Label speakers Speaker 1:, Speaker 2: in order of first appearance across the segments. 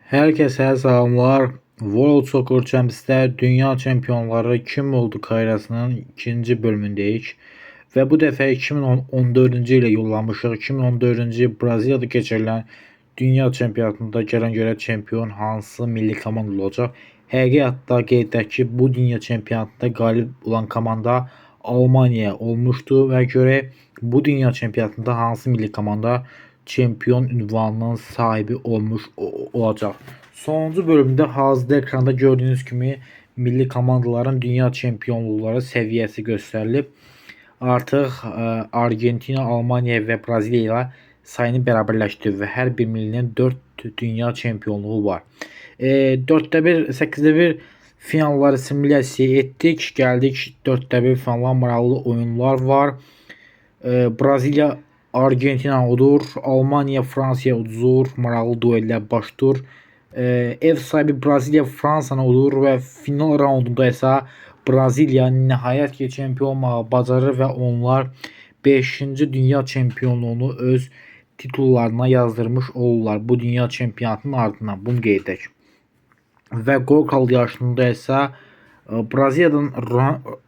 Speaker 1: Herkese selamlar. World Soccer Champions'te Dünya Şampiyonları kim oldu kayrasının ikinci bölümündeyiz. Ve bu defa 2014 ile yollamışıq. 2014 Brezilya'da geçirilen Dünya Çempionatında gələn görə çempion hansı milli komanda olacaq? Həqiqətdə qeyd edək ki, bu Dünya Çempionatında qalib olan komanda Almanya olmuşdu və görək bu Dünya Çempionatında hansı milli komanda çempion ünvanının sahibi olmuş olacaq. Sonuncu bölümde hazırda ekranda gördüğünüz kimi milli komandaların dünya çempionluqları səviyyəsi göstərilib. Artıq Argentina, Almanya və Braziliya ilə sayını bərabərləşdirib və hər bir millinin 4 dünya çempionluğu var. 4'te 1, 8'de 1 finalları simulyasiya etdik. Gəldik 4'te 1 finallar, maraqlı oyunlar var. Braziliya Argentina odur, Almanya Fransa'ya odur, maraqlı duellər başlayır. Ev sahibi Braziliya Fransanı odur və final raundunda isə Braziliya nəhayət ki çempion olmağı bacarır və onlar 5-ci dünya çempionluğunu öz titullarına yazdırmış olurlar bu dünya çempionatının ardından. Bunu qeyd edək. Və gol kralı yarışında isə Braziliyadan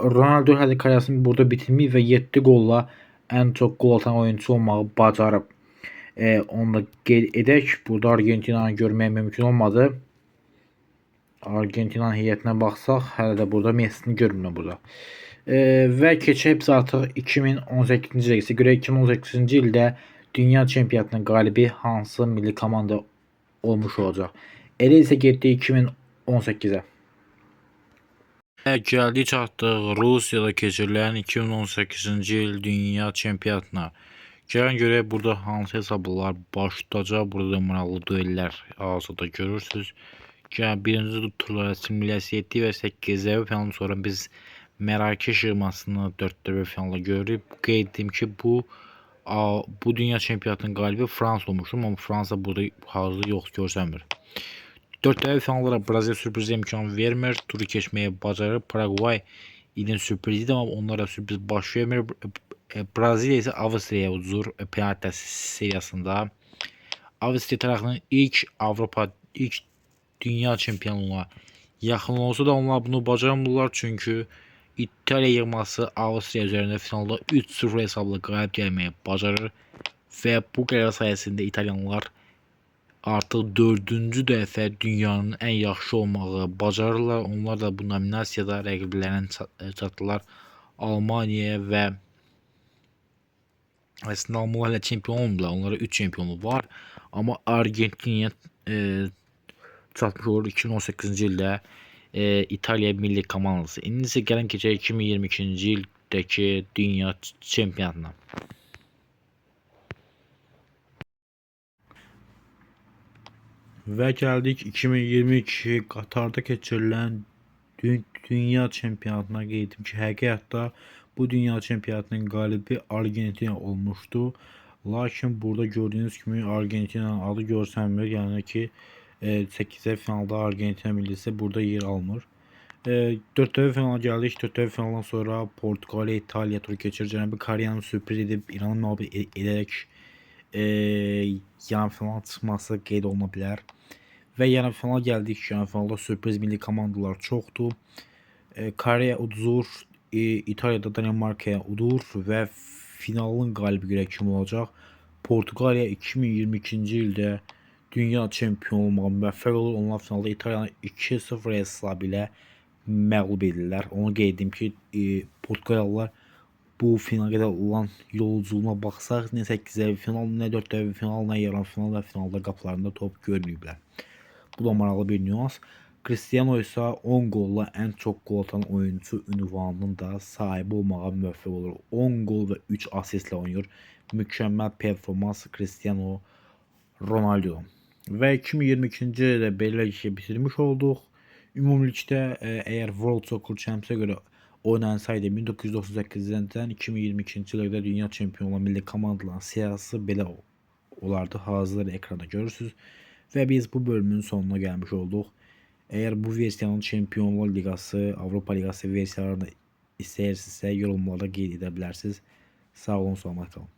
Speaker 1: Ronaldo hələ karyerasını burada bitirmiş və 7 golla en çok gol atan oyuncu olmağı bacarıb. Onu da qeyd edək. Burada Argentinanı görmək mümkün olmadı. Argentinanın heyətinə baxsaq, hələ də burada Messi'ni görmürəm burada. Və keçək biz artıq 2018-ci ildə görək 2018-ci ildə dünya çempionatının qalibi hansı milli komanda olmuş olacaq. Elə isə getdik 2018-ə.
Speaker 2: Gəldik çatdıq Rusiyada keçirilən 2018-ci il dünya çempionatına. Gəlin görək burada hansı hesablar başlayacaq. Burada da maraqlı duellər hazırda görürsünüz. Gəlin birinci turlara simulyasiya etdik və 8-də finaldan sonra biz Mərakeş yığmasını 4'te 1 finalda görürük. Qeyd etdim ki bu dünya çempionatının qalibi Fransa olmuşdur, amma Fransa burada hazırda yox görsənmir. 4'te 1 finallara Braziliya sürpriz imkan vermir. Turu keçməyə bacarır. Paraguay ilin sürprizidir, amma onlara sürpriz baş vermir. Braziliya isə Avstriyaya uzur penaltı seriyasında. Avstriya tərəfindən ilk dünya çempionluğuna yaxın olsa da onlar bunu bacaramırlar, çünki İtaliya yığması Avstriya üzərində finalda 3-0 hesabla qalib gəlməyə bacarır və bu qərar sayəsində İtalyanlar artıq 4-cü dəfə dünyanın ən yaxşı olmağı bacarırlar. Onlar da bu nominasiyada rəqiblərini çatdılar Almaniyaya və əslində Almanlar hələ çempion olmadılar. Onlara 3 çempionluq var. Amma Argentinaya çatmış olur 2018-ci ildə İtaliya milli komandası. İndi isə gəlin keçək 2022-ci ildəki dünya çempionatına. Və gəldik 2022 Qatarda keçirilən dünya çempionatına. Qeyd etdim ki, həqiqətdə bu dünya çempionatının qalibi Argentina olmuşdu. Lakin burada gördüğünüz kimi Argentina'nın adı görsənmir. Yəni ki 8'də finalda Argentina millisi burada yer almır. 4'te finala gəldik. 4'te finaldan sonra Portuqaliya, İtaliya turu keçir. Cənubi Koreyanı sürpriz edib İranı məğlub edərək yarı final çıxması qeyd oluna bilər. Və yarı final gəldik. Yarı finalda sürpriz milli komandalar çoxdur. Koreya uduzur, İtalya'da Danimarkaya udur və finalın qalibi görək kim olacaq. Portuqaliya 2022-ci ildə dünya çempionu olmağa müvəffəq olur. Onlar finalda İtaliyanı 2-0 hesabı ilə məğlub edirlər. Onu qeyd edim ki, Portuqaliyalılar bu finala qədər olan yolculuğuna baxsaq, nə 8'də final, nə 4'də final, nə yarı final və finalda qapılarında top görməyiblər. Bu da maraqlı bir nüans. Cristiano isə 10 golla ən çox gol atan oyuncu ünvanının da sahibi olmağa müvəffəq olur. 10 gol və 3 asistlə oynayır. Mükəmməl performans Cristiano Ronaldo. Və 2022-ci ildə belə şey bitirmiş olduq. Ümumilikdə əgər World Soccer Champions'a görə oynansaydı 1998-dən 2022-ci ildə dünya çempionu milli komandaların siyasi belə olardı. Hazırda ekranda görürsünüz. Və biz bu bölümün sonuna gəlmiş olduq. Eğer bu versiyanın Şampiyonlar Ligası, Avrupa Ligası versiyalarını istəyirsinizsə yorumlarda qeyd edə bilərsiniz. Sağ olun, salamat qalın.